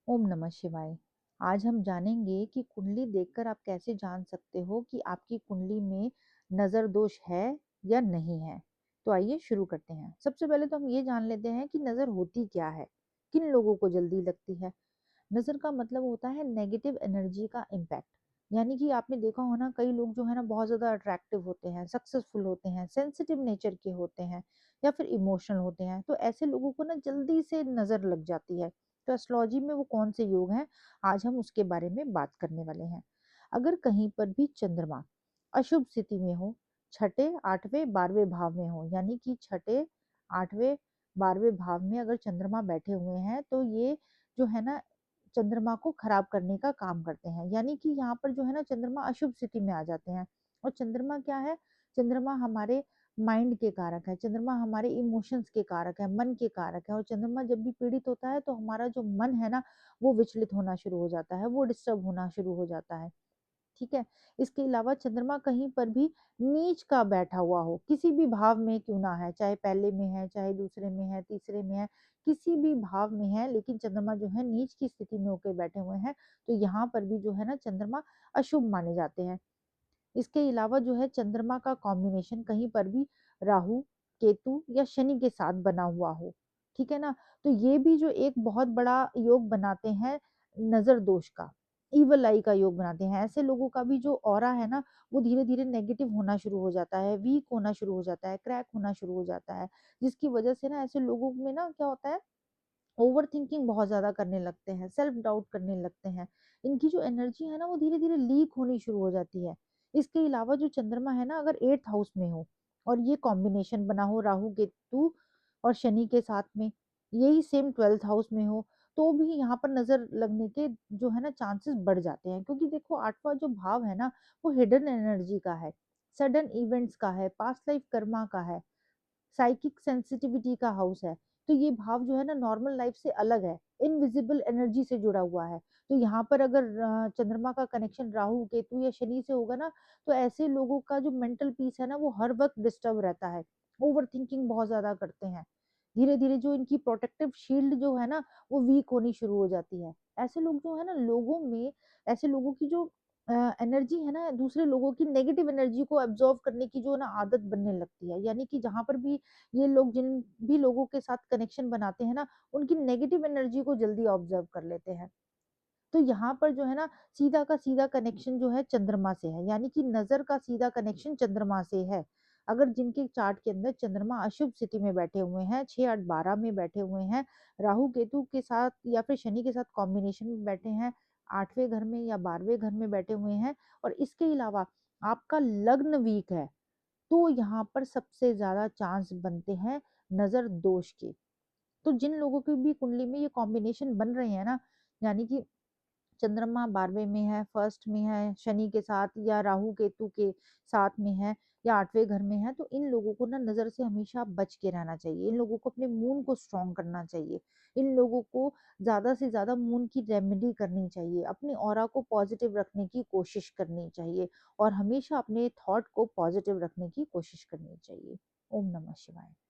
ओम नमः शिवाय। आज हम जानेंगे कि कुंडली देखकर आप कैसे जान सकते हो कि आपकी कुंडली में नज़र दोष है या नहीं है। तो आइए शुरू करते हैं। सबसे पहले तो हम ये जान लेते हैं कि नज़र होती क्या है, किन लोगों को जल्दी लगती है। नज़र का मतलब होता है नेगेटिव एनर्जी का इम्पैक्ट। यानी कि आपने देखा हो ना, कई लोग जो है ना बहुत ज़्यादा अट्रैक्टिव होते हैं, सक्सेसफुल होते हैं, सेंसिटिव नेचर के होते हैं या फिर इमोशनल होते हैं। तो ऐसे लोगों को ना जल्दी से नज़र लग जाती है। तो एस्ट्रोलॉजी में वो कौन से योग हैं, आज हम उसके बारे में बात करने वाले हैं। अगर कहीं पर भी चंद्रमा अशुभ स्थिति में हो, छठे, आठवें, 12वें भाव में हो, यानी कि छठे, आठवें, 12वें भाव में अगर चंद्रमा बैठे हुए हैं, तो ये जो है ना चंद्रमा को खराब करने का काम करते हैं। यानी कि यहाँ पर जो है ना चंद्रमा अशुभ स्थिति में आ जाते हैं। और चंद्रमा क्या है? चंद्रमा हमारे माइंड के कारक है, चंद्रमा हमारे इमोशंस के कारक है, मन के कारक है। और चंद्रमा जब भी पीड़ित होता है तो हमारा जो मन है ना, वो विचलित होना शुरू हो जाता है, वो डिस्टर्ब होना शुरू हो जाता है। ठीक है? इसके अलावा चंद्रमा कहीं पर भी नीच का बैठा हुआ हो, किसी भी भाव में क्यों ना है, चाहे पहले में है, चाहे दूसरे में है, तीसरे में है, किसी भी भाव में है, लेकिन चंद्रमा जो है नीच की स्थिति में होके बैठे हुए हैं, तो यहाँ पर भी जो है ना चंद्रमा अशुभ माने जाते हैं। इसके अलावा जो है चंद्रमा का कॉम्बिनेशन कहीं पर भी राहु, केतु या शनि के साथ बना हुआ हो, ठीक है ना? तो ये भी जो एक बहुत बड़ा योग बनाते हैं नज़र दोष का, इविल आई का योग बनाते हैं। ऐसे लोगों का भी जो ऑरा है ना, वो धीरे-धीरे नेगेटिव होना शुरू हो जाता है, वीक होना शुरू हो जाता है, क्रैक होना शुरू हो जाता है, जिसकी वजह से ना ऐसे लोगों में ना क्या होता है, ओवरथिंकिंग बहुत ज़्यादा करने लगते हैं, सेल्फ डाउट करने लगते हैं। इनकी जो एनर्जी है ना वो धीरे-धीरे लीक होनी शुरू हो जाती है। इसके अलावा जो चंद्रमा है ना अगर 8th हाउस में हो और ये कॉम्बिनेशन बना हो राहु, केतु और शनि के साथ में, यही सेम 12th हाउस में हो, तो भी यहाँ पर नज़र लगने के जो है ना चांसेस बढ़ जाते हैं। क्योंकि देखो 8वाँ जो भाव है ना, वो हिडन एनर्जी का है, सडन इवेंट्स का है, पास्ट लाइफ कर्मा का है। साइकिक सेंसिटिविटी का हाउस है। तो ये भाव जो है ना नॉर्मल लाइफ से अलग है, इनविजिबल एनर्जी से जुड़ा हुआ है। तो यहाँ पर अगर चंद्रमा का कनेक्शन राहु, केतु या शनि से होगा ना, तो ऐसे लोगों का जो मेंटल पीस है ना वो हर वक़्त डिस्टर्ब रहता है। ओवरथिंकिंग बहुत ज़्यादा करते हैं। धीरे-धीरे जो इनकी प्रोटेक्टिव शील्ड जो है ना, वो वीक होनी शुरू हो जाती है। ऐसे लोग जो है ना लोगों में ऐसे लोगों की जो एनर्जी है ना, दूसरे लोगों की नेगेटिव एनर्जी को अब्ज़ॉर्ब करने की जो ना आदत बनने लगती है। यानी कि जहाँ पर भी ये लोग जिन भी लोगों के साथ कनेक्शन बनाते हैं ना, उनकी नेगेटिव एनर्जी को जल्दी ऑब्ज़र्व कर लेते हैं। तो यहाँ पर जो है ना सीधा का सीधा कनेक्शन जो है चंद्रमा से है, यानी कि नज़र का सीधा कनेक्शन चंद्रमा से है। अगर जिनके चार्ट के अंदर चंद्रमा अशुभ स्थिति में बैठे हुए हैं, 6, 8, 12 में बैठे हुए हैं, राहु केतु के साथ या फिर शनि के साथ कॉम्बिनेशन में बैठे हैं, 8वें घर में या 12वें घर में बैठे हुए हैं और इसके अलावा आपका लग्न वीक है, तो यहाँ पर सबसे ज़्यादा चांस बनते हैं नज़र दोष के। तो जिन लोगों की भी कुंडली में ये कॉम्बिनेशन बन रहे हैं ना, यानी कि चंद्रमा 12वें में है, फर्स्ट में है, शनि के साथ या राहु केतु के साथ में है या 8वें घर में है, तो इन लोगों को ना नज़र से हमेशा बच के रहना चाहिए। इन लोगों को अपने मून को स्ट्रॉन्ग करना चाहिए। इन लोगों को ज़्यादा से ज़्यादा मून की रेमेडी करनी चाहिए। अपनी ऑरा को पॉजिटिव रखने की कोशिश करनी चाहिए और हमेशा अपने थॉट को पॉजिटिव रखने की कोशिश करनी चाहिए। ओम नमः शिवाय।